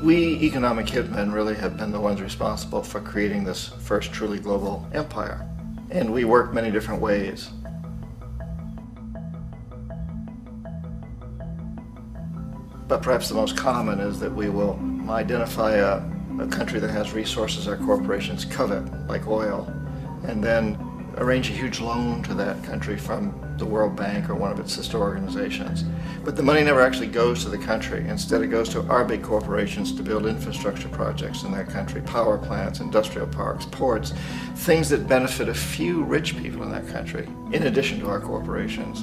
We economic hitmen really have been the ones responsible for creating this first truly global empire. And we work many different ways. But perhaps the most common is that we will identify a country that has resources our corporations covet, like oil, and then arrange a huge loan to that country from the World Bank or one of its sister organizations. But the money never actually goes to the country. Instead, it goes to our big corporations to build infrastructure projects in that country, power plants, industrial parks, ports, things that benefit a few rich people in that country, in addition to our corporations,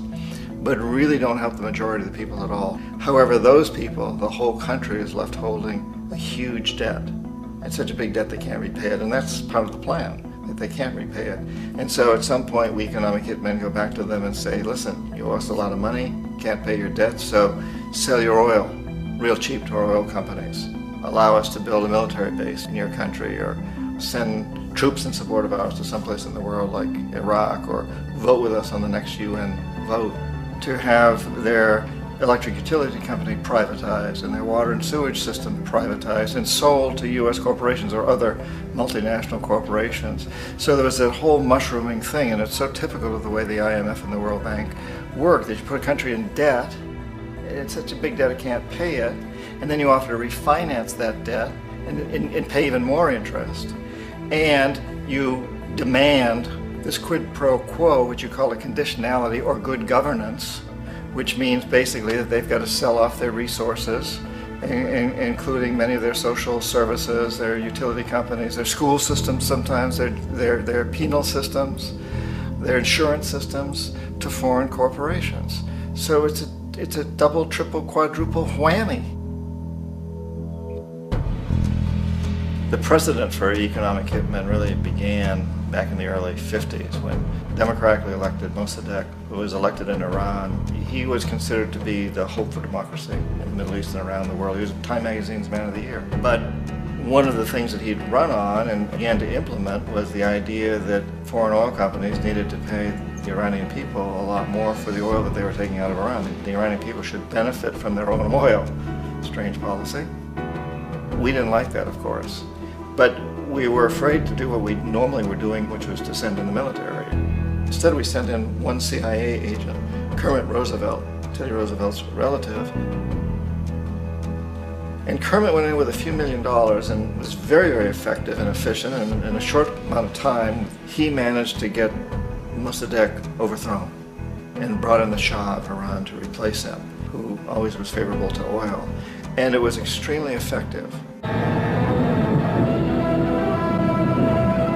but really don't help the majority of the people at all. However, those people, the whole country is left holding a huge debt. It's such a big debt they can't repay it, and that's part of the plan, that they can't repay it. And so at some point, we economic hitmen go back to them and say, listen, you owe us a lot of money, can't pay your debts, so sell your oil real cheap to our oil companies. Allow us to build a military base in your country, or send troops in support of ours to someplace in the world like Iraq, or vote with us on the next UN vote. To have their electric utility company privatized and their water and sewage system privatized and sold to U.S. corporations or other multinational corporations. So there was that whole mushrooming thing, and it's so typical of the way the IMF and the World Bank work, that you put a country in debt, it's such a big debt it can't pay it, and then you offer to refinance that debt and pay even more interest. And you demand this quid pro quo, which you call a conditionality or good governance, which means basically that they've got to sell off their resources, including many of their social services, their utility companies, their school systems sometimes, their penal systems, their insurance systems, to foreign corporations. So it's a double, triple, quadruple whammy. The precedent for economic hitmen really began back in the early 50s when democratically elected Mossadegh, who was elected in Iran, he was considered to be the hope for democracy in the Middle East and around the world. He was Time Magazine's Man of the Year. But one of the things that he'd run on and began to implement was the idea that foreign oil companies needed to pay the Iranian people a lot more for the oil that they were taking out of Iran. The Iranian people should benefit from their own oil. Strange policy. We didn't like that, of course. But we were afraid to do what we normally were doing, which was to send in the military. Instead, we sent in one CIA agent, Kermit Roosevelt, Teddy Roosevelt's relative. And Kermit went in with a few $1 million and was very, very effective and efficient. And in a short amount of time, he managed to get Mossadegh overthrown and brought in the Shah of Iran to replace him, who always was favorable to oil. And it was extremely effective.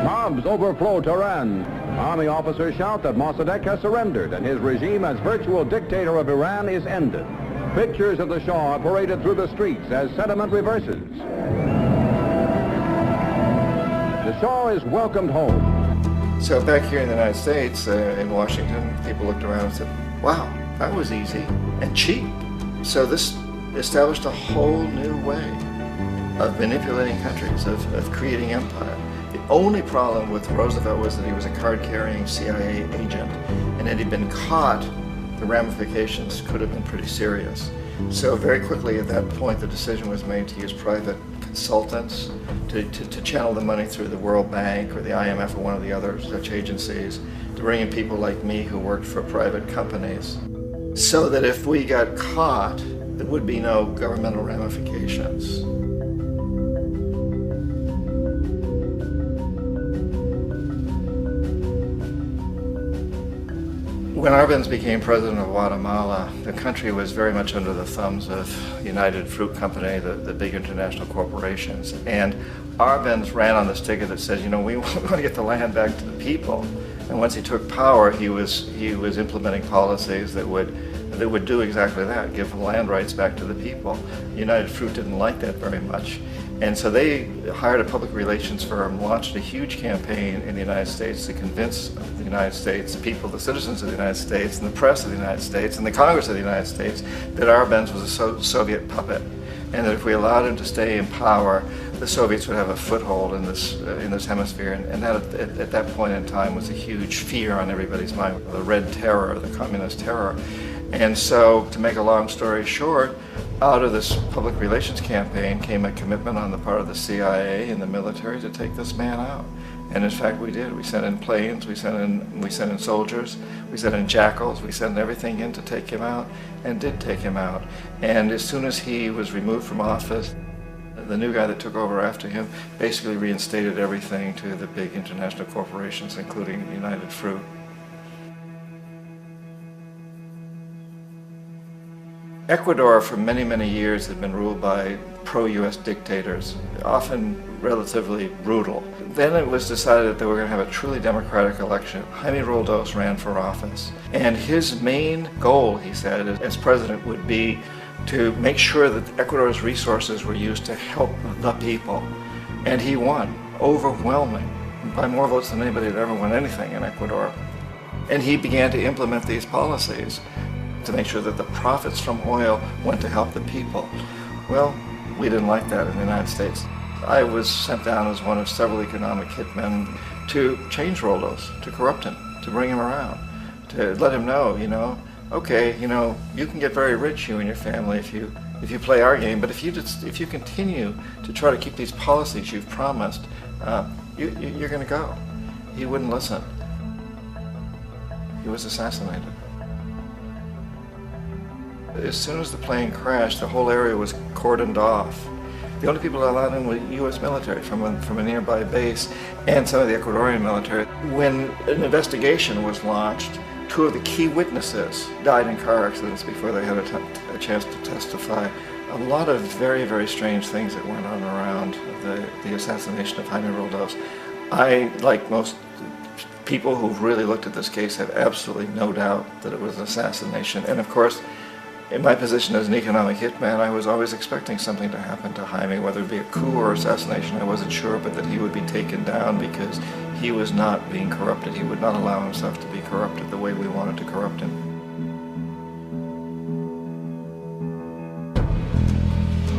Bombs overflow Tehran. Army officers shout that Mossadegh has surrendered and his regime as virtual dictator of Iran is ended. Pictures of the Shah are paraded through the streets as sentiment reverses. The Shah is welcomed home. So back here in the United States, in Washington, people looked around and said, wow, that was easy and cheap. So this established a whole new way of manipulating countries, of creating empire. The only problem with Roosevelt was that he was a card-carrying CIA agent, and had he been caught, the ramifications could have been pretty serious. So very quickly at that point, the decision was made to use private consultants to channel the money through the World Bank or the IMF or one of the other such agencies, to bring in people like me who worked for private companies, so that if we got caught, there would be no governmental ramifications. When Arbenz became president of Guatemala, the country was very much under the thumbs of United Fruit Company, the big international corporations. And Arbenz ran on this ticket that says, you know, we want to get the land back to the people. And once he took power, he was implementing policies that would do exactly that, give land rights back to the people. United Fruit didn't like that very much. And so they hired a public relations firm, launched a huge campaign in the United States to convince the United States people, the citizens of the United States, and the press of the United States, and the Congress of the United States, that Arbenz was a Soviet puppet, and that if we allowed him to stay in power, the Soviets would have a foothold in this hemisphere. And that, at that point in time, was a huge fear on everybody's mind, the Red Terror, the Communist Terror. And so, to make a long story short, Out of this public relations campaign came a commitment on the part of the CIA and the military to take this man out. And in fact, we did. We sent in planes, we sent in soldiers, we sent in jackals, we sent everything in to take him out, and did take him out. And as soon as he was removed from office, the new guy that took over after him basically reinstated everything to the big international corporations, including United Fruit. Ecuador for many, many years had been ruled by pro-US dictators, often relatively brutal. Then it was decided that they were going to have a truly democratic election. Jaime Roldos ran for office, and his main goal, he said, as president would be to make sure that Ecuador's resources were used to help the people. And he won, overwhelming, by more votes than anybody had ever won anything in Ecuador. And he began to implement these policies to make sure that the profits from oil went to help the people. Well, we didn't like that in the United States. I was sent down as one of several economic hitmen to change Roldos, to corrupt him, to bring him around, to let him know, okay, you can get very rich, you and your family, if you play our game, but if you continue to try to keep these policies you've promised, you're going to go. He wouldn't listen. He was assassinated. As soon as the plane crashed, the whole area was cordoned off. The only people allowed in were U.S. military from a nearby base and some of the Ecuadorian military. When an investigation was launched, two of the key witnesses died in car accidents before they had a chance to testify. A lot of very, very strange things that went on around the assassination of Jaime Roldos. I, like most people who've really looked at this case, have absolutely no doubt that it was an assassination. And of course, in my position as an economic hitman, I was always expecting something to happen to Jaime, whether it be a coup or assassination, I wasn't sure, but that he would be taken down because he was not being corrupted. He would not allow himself to be corrupted the way we wanted to corrupt him.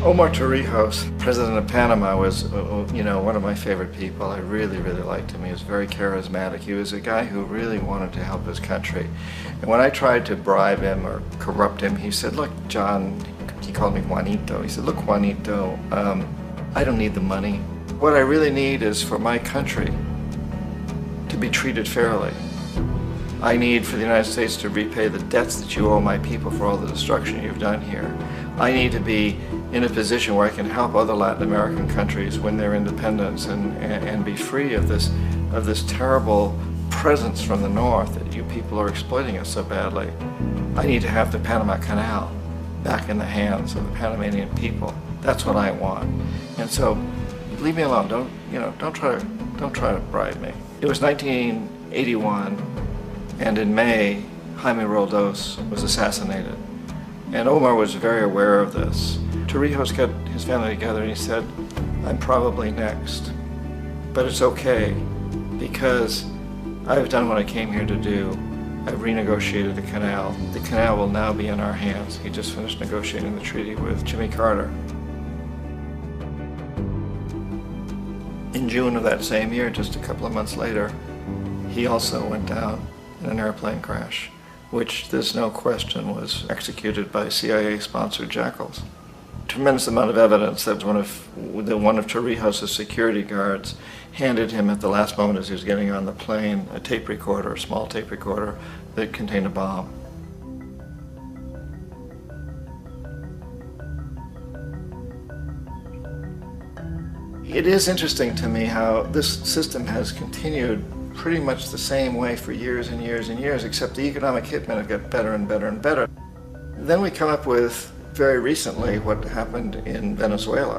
Omar Torrijos, president of Panama, was one of my favorite people. I really, really liked him. He was very charismatic. He was a guy who really wanted to help his country. And when I tried to bribe him or corrupt him, he said, look, John, he called me Juanito. He said, look, Juanito, I don't need the money. What I really need is for my country to be treated fairly. I need for the United States to repay the debts that you owe my people for all the destruction you've done here. I need to be in a position where I can help other Latin American countries win their independence and be free of this terrible presence from the north that you people are exploiting us so badly. I need to have the Panama Canal back in the hands of the Panamanian people. That's what I want. And so, leave me alone. Don't try to bribe me. It was 1981, and in May, Jaime Roldos was assassinated. And Omar was very aware of this. Torrijos got his family together and he said, I'm probably next, but it's okay because I've done what I came here to do. I've renegotiated the canal. The canal will now be in our hands. He just finished negotiating the treaty with Jimmy Carter. In June of that same year, just a couple of months later, he also went down in an airplane crash, which there's no question was executed by CIA-sponsored jackals. Tremendous amount of evidence that one of Torrijos' security guards handed him at the last moment as he was getting on the plane a tape recorder, a small tape recorder that contained a bomb. It is interesting to me how this system has continued pretty much the same way for years and years and years, except the economic hitmen have got better and better and better. Then we come up with, very recently, what happened in Venezuela.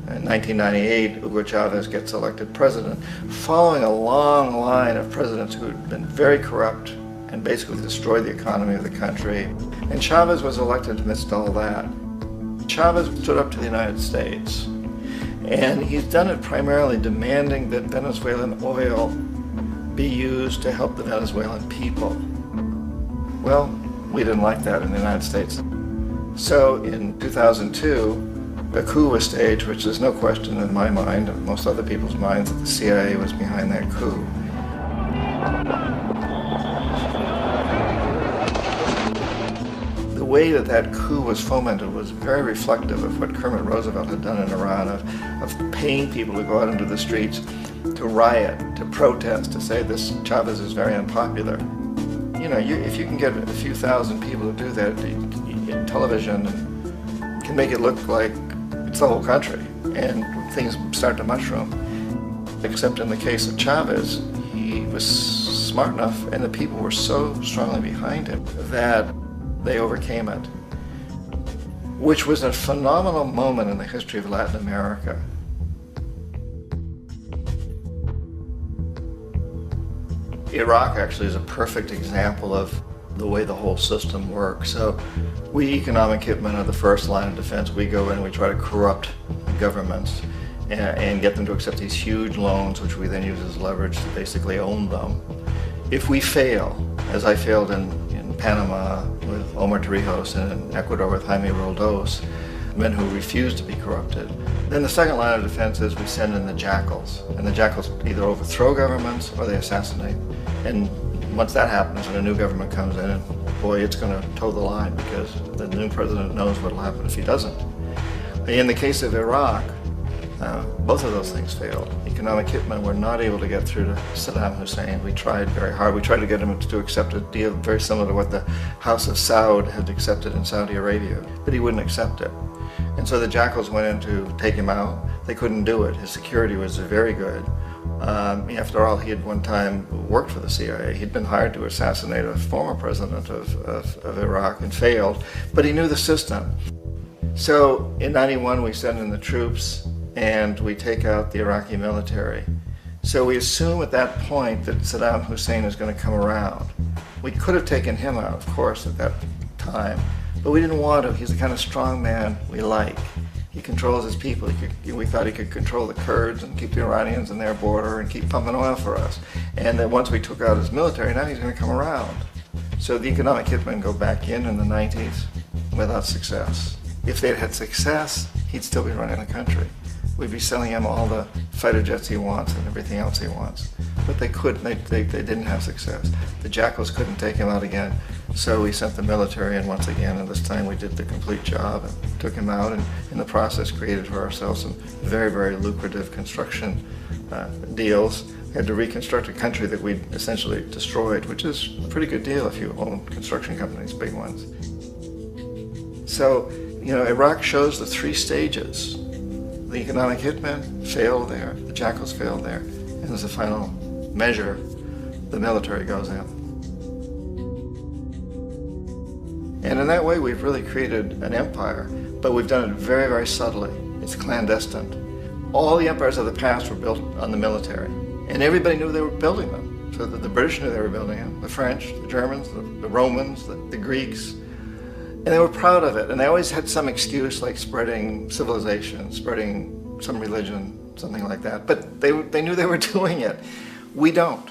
In 1998, Hugo Chavez gets elected president, following a long line of presidents who had been very corrupt and basically destroyed the economy of the country. And Chavez was elected amidst all that. Chavez stood up to the United States, and he's done it primarily demanding that Venezuelan oil be used to help the Venezuelan people. Well, we didn't like that in the United States. So in 2002, a coup was staged, which there's no question in my mind, and most other people's minds, that the CIA was behind that coup. The way that that coup was fomented was very reflective of what Kermit Roosevelt had done in Iran, of paying people to go out into the streets to riot, to protest, to say this Chavez is very unpopular. You know, if you can get a few thousand people to do that in television, and can make it look like it's the whole country, and things start to mushroom. Except in the case of Chavez, he was smart enough, and the people were so strongly behind him that they overcame it, which was a phenomenal moment in the history of Latin America. Iraq actually is a perfect example of the way the whole system works. So we economic hitmen are the first line of defense. We go in and we try to corrupt governments and get them to accept these huge loans, which we then use as leverage to basically own them. If we fail, as I failed in Panama with Omar Torrijos and in Ecuador with Jaime Roldos, men who refused to be corrupted, then the second line of defense is we send in the jackals. And the jackals either overthrow governments or they assassinate. And once that happens and a new government comes in, and boy, it's going to toe the line because the new president knows what will happen if he doesn't. In the case of Iraq, both of those things failed. Economic hitmen were not able to get through to Saddam Hussein. We tried very hard. We tried to get him to accept a deal very similar to what the House of Saud had accepted in Saudi Arabia, but he wouldn't accept it. And so the jackals went in to take him out. They couldn't do it. His security was very good. After all, he had one time worked for the CIA. He'd been hired to assassinate a former president of Iraq and failed, but he knew the system. So in '91, we send in the troops and we take out the Iraqi military. So we assume at that point that Saddam Hussein is going to come around. We could have taken him out, of course, at that time, but we didn't want to. He's the kind of strong man we like. He controls his people. We thought he could control the Kurds and keep the Iranians in their border and keep pumping oil for us. And that once we took out his military, now he's going to come around. So the economic hitmen go back in the 90s without success. If they'd had success, he'd still be running the country. We'd be selling him all the fighter jets he wants and everything else he wants. But they couldn't, they didn't have success. The jackals couldn't take him out again, so we sent the military in once again, and this time we did the complete job and took him out, and in the process created for ourselves some very, very lucrative construction deals. We had to reconstruct a country that we'd essentially destroyed, which is a pretty good deal if you own construction companies, big ones. So, you know, Iraq shows the three stages. The economic hitmen failed there, the jackals failed there, and as a final measure, the military goes in. And in that way, we've really created an empire, but we've done it very, very subtly. It's clandestine. All the empires of the past were built on the military, and everybody knew they were building them. So that the British knew they were building them, the French, the Germans, the Romans, the Greeks. And they were proud of it, and they always had some excuse like spreading civilization, spreading some religion, something like that. But they knew they were doing it. We don't.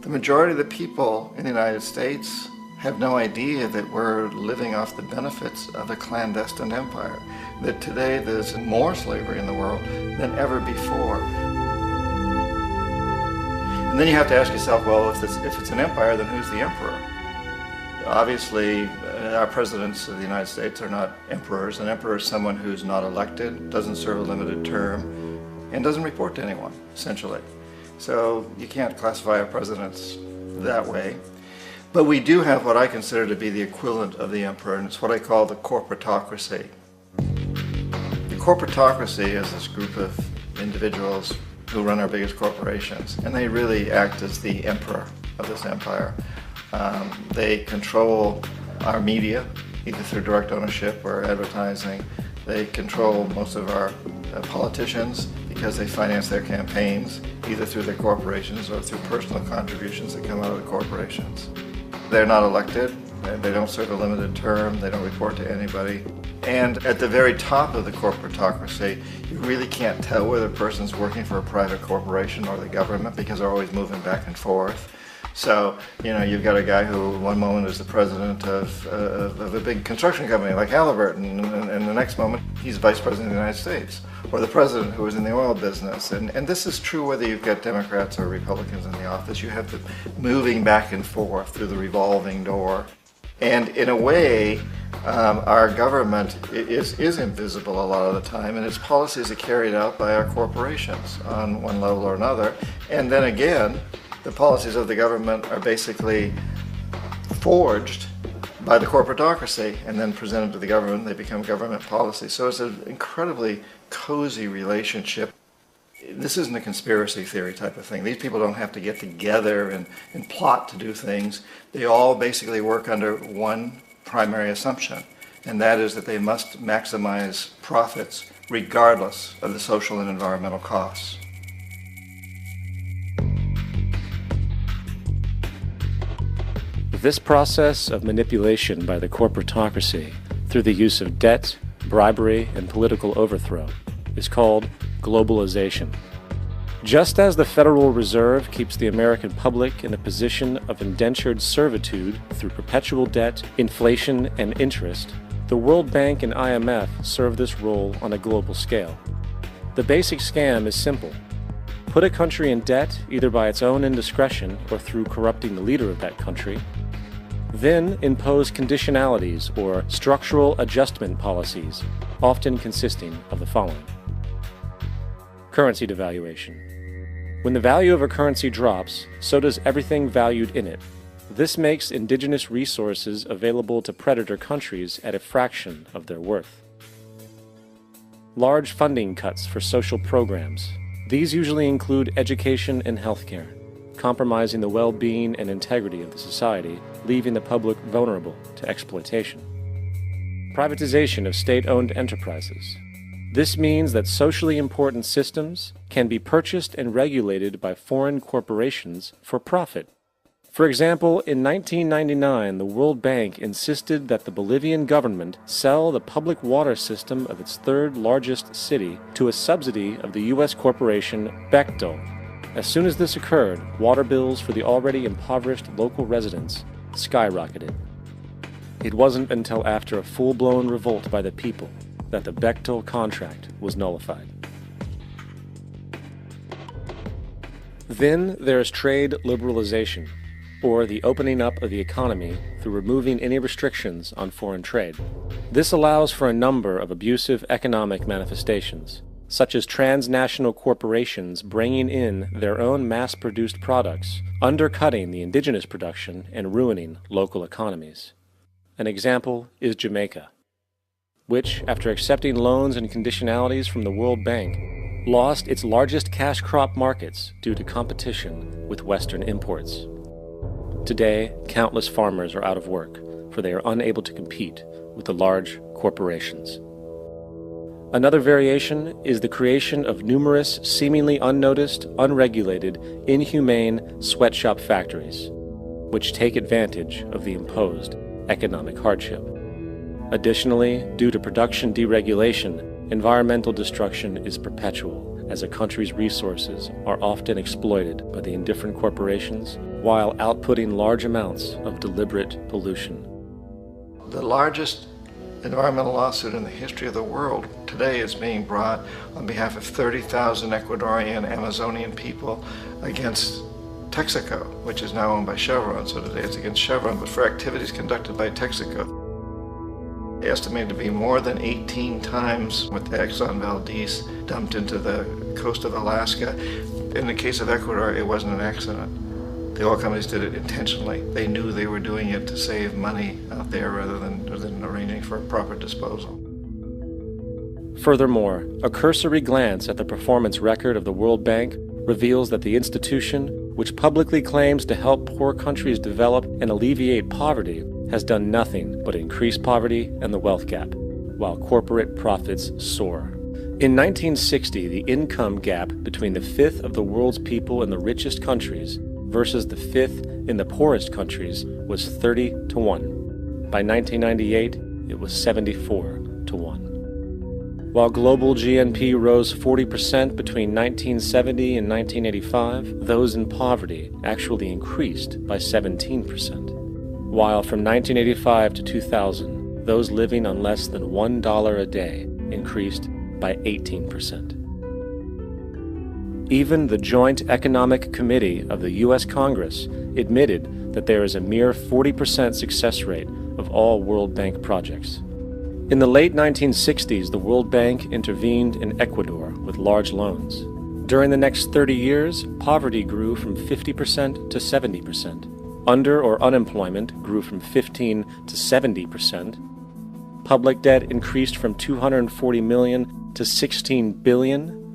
The majority of the people in the United States have no idea that we're living off the benefits of a clandestine empire, that today there's more slavery in the world than ever before. And then you have to ask yourself, well, if it's an empire, then who's the emperor? Obviously, our presidents of the United States are not emperors. An emperor is someone who's not elected, doesn't serve a limited term, and doesn't report to anyone, essentially. So you can't classify our presidents that way. But we do have what I consider to be the equivalent of the emperor, and it's what I call the corporatocracy. The corporatocracy is this group of individuals who run our biggest corporations, and they really act as the emperor of this empire. They control our media, either through direct ownership or advertising. They control most of our politicians because they finance their campaigns, either through their corporations or through personal contributions that come out of the corporations. They're not elected, they don't serve a limited term, they don't report to anybody. And at the very top of the corporatocracy, you really can't tell whether a person's working for a private corporation or the government because they're always moving back and forth. So, you know, you've got a guy who one moment is the president of a big construction company like Halliburton, and the next moment he's vice president of the United States, or the president who is in the oil business. And this is true whether you've got Democrats or Republicans in the office. You have the moving back and forth through the revolving door. And in a way, Our government is invisible a lot of the time, and its policies are carried out by our corporations on one level or another. And then again, the policies of the government are basically forged by the corporatocracy and then presented to the government. They become government policy. So it's an incredibly cozy relationship. This isn't a conspiracy theory type of thing. These people don't have to get together and plot to do things. They all basically work under one primary assumption, and that is that they must maximize profits regardless of the social and environmental costs. This process of manipulation by the corporatocracy through the use of debt, bribery, and political overthrow is called globalization. Just as the Federal Reserve keeps the American public in a position of indentured servitude through perpetual debt, inflation, and interest, the World Bank and IMF serve this role on a global scale. The basic scam is simple. Put a country in debt either by its own indiscretion or through corrupting the leader of that country, then impose conditionalities or structural adjustment policies, often consisting of the following. Currency devaluation. When the value of a currency drops, so does everything valued in it. This makes indigenous resources available to predator countries at a fraction of their worth. Large funding cuts for social programs. These usually include education and healthcare, compromising the well-being and integrity of the society, leaving the public vulnerable to exploitation. Privatization of state-owned enterprises. This means that socially important systems can be purchased and regulated by foreign corporations for profit. For example, in 1999, the World Bank insisted that the Bolivian government sell the public water system of its third largest city to a subsidy of the U.S. corporation Bechtel. As soon as this occurred, water bills for the already impoverished local residents skyrocketed. It wasn't until after a full-blown revolt by the people that the Bechtel contract was nullified. Then there is trade liberalization, or the opening up of the economy through removing any restrictions on foreign trade. This allows for a number of abusive economic manifestations, such as transnational corporations bringing in their own mass-produced products, undercutting the indigenous production and ruining local economies. An example is Jamaica, which, after accepting loans and conditionalities from the World Bank, lost its largest cash crop markets due to competition with Western imports. Today, countless farmers are out of work, for they are unable to compete with the large corporations. Another variation is the creation of numerous seemingly unnoticed, unregulated, inhumane sweatshop factories, which take advantage of the imposed economic hardship. Additionally, due to production deregulation, environmental destruction is perpetual, as a country's resources are often exploited by the indifferent corporations while outputting large amounts of deliberate pollution. The largest environmental lawsuit in the history of the world today is being brought on behalf of 30,000 Ecuadorian Amazonian people against Texaco, which is now owned by Chevron. So today it's against Chevron, but for activities conducted by Texaco. Estimated to be more than 18 times what the Exxon Valdez dumped into the coast of Alaska. In the case of Ecuador, it wasn't an accident. The oil companies did it intentionally. They knew they were doing it to save money out there rather than arranging for proper disposal. Furthermore, a cursory glance at the performance record of the World Bank reveals that the institution, which publicly claims to help poor countries develop and alleviate poverty, has done nothing but increase poverty and the wealth gap, while corporate profits soar. In 1960, the income gap between the fifth of the world's people in the richest countries versus the fifth in the poorest countries was 30 to 1. By 1998, it was 74 to 1. While global GNP rose 40% between 1970 and 1985, those in poverty actually increased by 17%. While from 1985 to 2000, those living on less than $1 a day increased by 18%. Even the Joint Economic Committee of the U.S. Congress admitted that there is a mere 40% success rate of all World Bank projects. In the late 1960s, the World Bank intervened in Ecuador with large loans. During the next 30 years, poverty grew from 50% to 70%. Under or unemployment grew from 15 to 70%. Public debt increased from 240 million to 16 billion,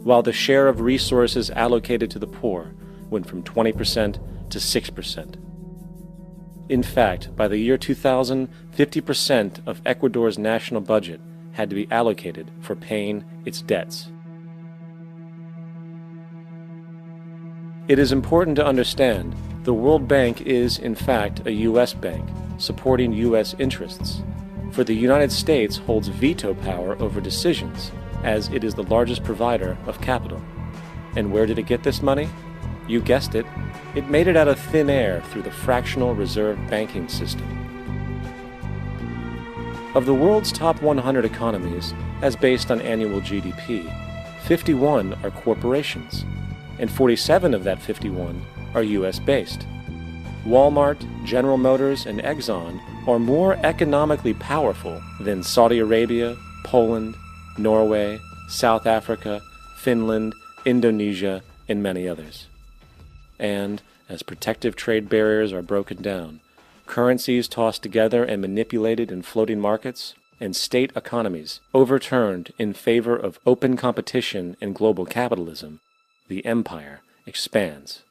while the share of resources allocated to the poor went from 20% to 6%. In fact, by the year 2000, 50% of Ecuador's national budget had to be allocated for paying its debts. It is important to understand the World Bank is, in fact, a U.S. bank, supporting U.S. interests. For the United States holds veto power over decisions, as it is the largest provider of capital. And where did it get this money? You guessed it. It made it out of thin air through the fractional reserve banking system. Of the world's top 100 economies, as based on annual GDP, 51 are corporations, and 47 of that 51 are U.S.-based. Walmart, General Motors, and Exxon are more economically powerful than Saudi Arabia, Poland, Norway, South Africa, Finland, Indonesia, and many others. And, as protective trade barriers are broken down, currencies tossed together and manipulated in floating markets, and state economies overturned in favor of open competition and global capitalism, the empire expands.